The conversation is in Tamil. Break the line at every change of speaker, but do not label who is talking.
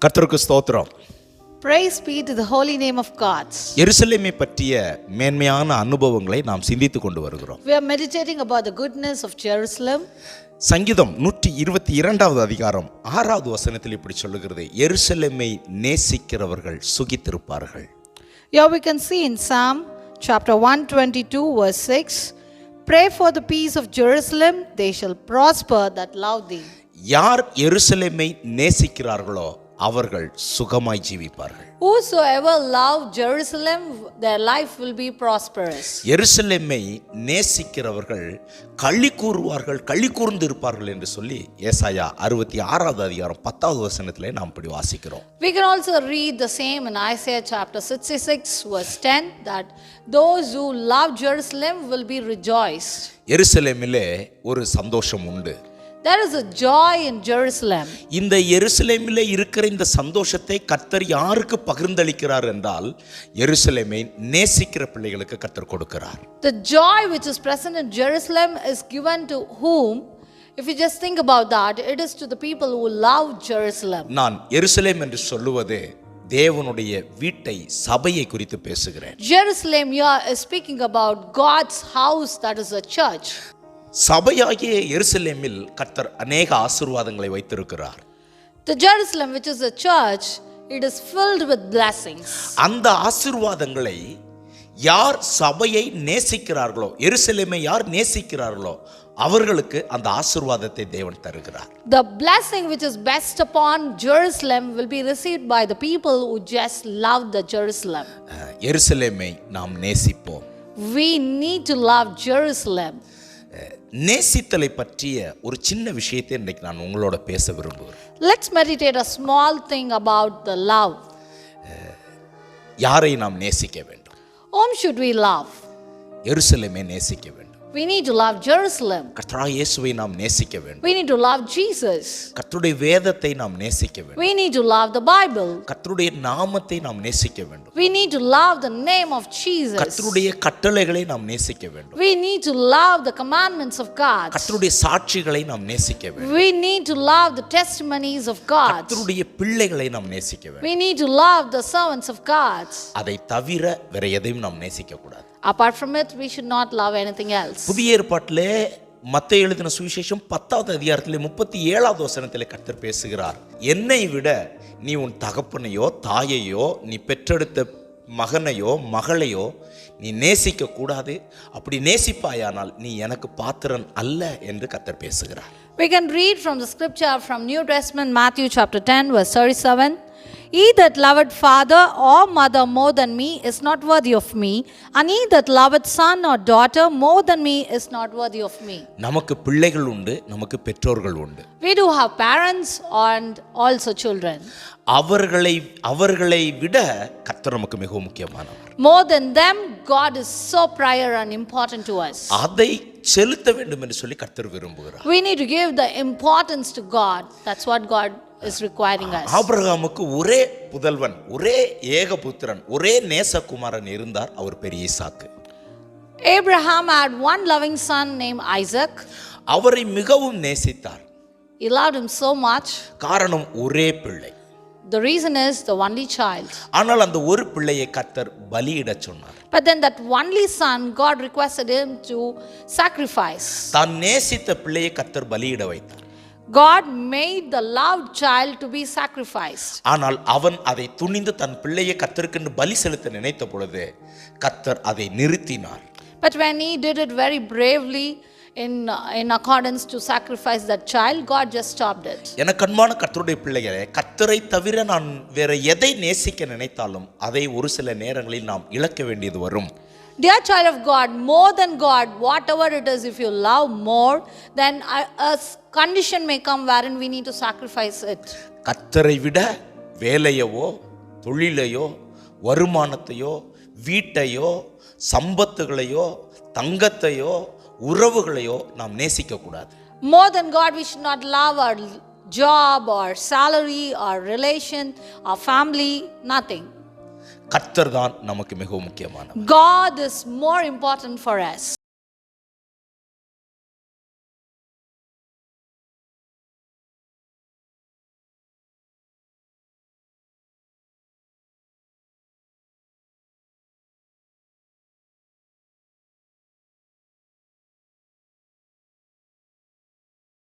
கர்த்தருக்கு ஸ்தோத்திரம்.
Praise be to the holy name of God.
எருசலேமை பற்றிய மேன்மையான அனுபவங்களை நாம் சிந்தித்துக் கொண்டு வருகிறோம்.
We are meditating about the goodness of Jerusalem.
சங்கீதம் 122வது அதிகாரம் 6வது வசனத்தில் இப்படி சொல்லுகிறது, எருசலேமை நேசிக்கிறவர்கள் சுகித்திருப்பார்கள்.
Here we can see in Psalm chapter 122 verse 6, pray for the peace of Jerusalem, they shall prosper that love thee.
யார் எருசலேமை நேசிக்கிறார்களோ அவர்கள் சுகமாய் ஜீவிப்பார்கள்.
Whosoever love Jerusalem, their life will be prosperous.
எருசலேமை நேசிக்கிறவர்கள் களி கூறுவார்கள், களி கூர்ந்து இருப்பார்கள் என்று சொல்லி ஏசாயா 66வது அதிகாரம் 10வது வசனத்திலே நாம் இப்படி வாசிக்கிறோம்.
We can also read the same in Isaiah chapter 66 verse 10, that those who love Jerusalem will be rejoiced.
எருசலேமிலே ஒரு சந்தோஷம் உண்டு.
There is a joy in Jerusalem.
இந்த எருசலேமிலே இருக்கிற இந்த சந்தோஷத்தை கர்த்தர் யாருக்கு பகிர்ந்தளிக்கிறார் என்றால், எருசலேமை நேசிக்கிற பிள்ளைகளுக்கு கர்த்தர் கொடுக்கிறார்.
The joy which is present in Jerusalem is given to whom? If you just think about that, it is to the people who love Jerusalem.
நான் எருசலேம் என்று சொல்லுவது தேவனுடைய வீட்டை, சபையை குறித்து பேசுகிறேன்.
Jerusalem here is speaking about God's house, that is a church.
சபையாகிய எருசலேமில் கர்த்தர் அநேக ஆசீர்வாதங்களை வைத்திருக்கிறார்.
The Jerusalem which is a church, it is filled with blessings.
அந்த ஆசீர்வாதங்களை யார் சபையை நேசிக்கிறார்களோ, எருசலேமை யார் நேசிக்கிறார்களோ அவர்களுக்கு அந்த ஆசீர்வாதத்தை தேவன் தருகிறார்.
The blessing which is best upon Jerusalem will be received by the people who just love the Jerusalem.
எருசலேமை நாம் நேசிப்போம்.
We need to love Jerusalem.
நேசித்தலை பற்றிய ஒரு சின்ன விஷயத்தை இன்றைக்கு நான் உங்களோட பேச விரும்புகிறேன்.
Let's meditate a small thing about the love.
யாரை நாம் நேசிக்க வேண்டும்?
Whom should we love?
எருசலேமை நேசிக்க வேண்டும்.
We need to love Jerusalem.
கர்த்தராகிய இயேசுவை நாம் நேசிக்க வேண்டும்.
We need to love Jesus.
கர்த்தருடைய வேதத்தை நாம் நேசிக்க வேண்டும்.
We need to love the Bible.
கர்த்தருடைய நாமத்தை நாம் நேசிக்க வேண்டும்.
We need to love the name of Jesus.
கர்த்தருடைய கட்டளைகளை நாம் நேசிக்க வேண்டும்.
We need to love the commandments of God.
கர்த்தருடைய சாட்சிகளை நாம் நேசிக்க வேண்டும்.
We need to love the testimonies of God.
கர்த்தருடைய பிள்ளைகளை நாம் நேசிக்க வேண்டும்.
We need to love the servants of God.
அதை தவிர வேற எதையும் நாம் நேசிக்க கூடாது.
Apart from it, we should not love anything else.
புதிய ஏற்பாட்டிலே மத்தேயு எழுதின சுவிசேஷம் 10வது அதிகாரத்திலே 37வது வசனத்திலே கர்த்தர் பேசுகிறார், என்னை விட நீ உன் தகப்பனையோ தாயையோ நீ பெற்றெடுத்த மகனையோ மகளையோ நீ நேசிக்க கூடாது, அப்படி நேசிப்பாயானால் நீ எனக்கு பாத்திரன் அல்ல என்று கர்த்தர் பேசுகிறார்.
We can read from the scripture from New Testament, Matthew chapter 10 verse 37. He that loveth father or mother more than me is not worthy of me, and he that loveth son or daughter more than me is not worthy of me.
நமக்கு பிள்ளைகள் உண்டு, நமக்கு பெற்றோர்கள் உண்டு.
We do have parents and also children.
அவர்களை விட கர்த்தர் நமக்கு மிகவும் முக்கியமானவர்.
More than them, God is so prior and important to us.
அதை செலுத்த வேண்டும் என்று சொல்லி கர்த்தர் விரும்புகிறார்.
We need to give the importance to God. That's what God is requiring us.
ஆபிரகாமுக்கு ஒரே புதல்வன், ஒரே ஏகபுத்திரன், ஒரே நேசகுமாரன் இருந்தார், அவர் பெரிய ஈசாக்கு.
Abraham had one loving son named Isaac.
அவரை மிகவும் நேசித்தார்.
He loved him so much.
காரணம் ஒரே பிள்ளை.
The reason is the only child.
ஆனால் அந்த ஒரு பிள்ளையை கர்த்தர் பலியிடச் சொன்னார்.
But then that only son, God requested him to sacrifice.
தான் நேசித்த பிள்ளையை கர்த்தர் பலியிட வைத்தார்.
God made the loved child to be sacrificed.
ஆனால் அவன் அதை துணிந்து தன் பிள்ளையை கர்த்தருக்கு பலி செலுத்த நினைத்த பொழுது கர்த்தர் அதை நிறுத்தினார்.
But when he did it very bravely in accordance to sacrifice that child, God just stopped it.
எனக்கு அன்பான கர்த்தருடைய பிள்ளைகளே, கர்த்தரை தவிர நான் வேற எதை நேசிக்க நினைத்தாலும் அதை ஒரு சில நேரங்களில் நாம் இழக்க வேண்டியது வரும்.
Dear child of God, more than God, whatever it is, if you love more, then a condition may come wherein we need to sacrifice it.
கர்த்தரை விட வேலையவோ, தொழிலையோ, வருமானத்தையோ, வீட்டையோ, சம்பத்துகளையோ, தங்கத்தையோ, உறவுகளையோ நாம் நேசிக்க கூடாது.
More than God, we should not love our job or salary or relation or family, nothing.
கர்த்தர் தான் நமக்கு மிகவும் முக்கியமானவர்.
God is more important for us.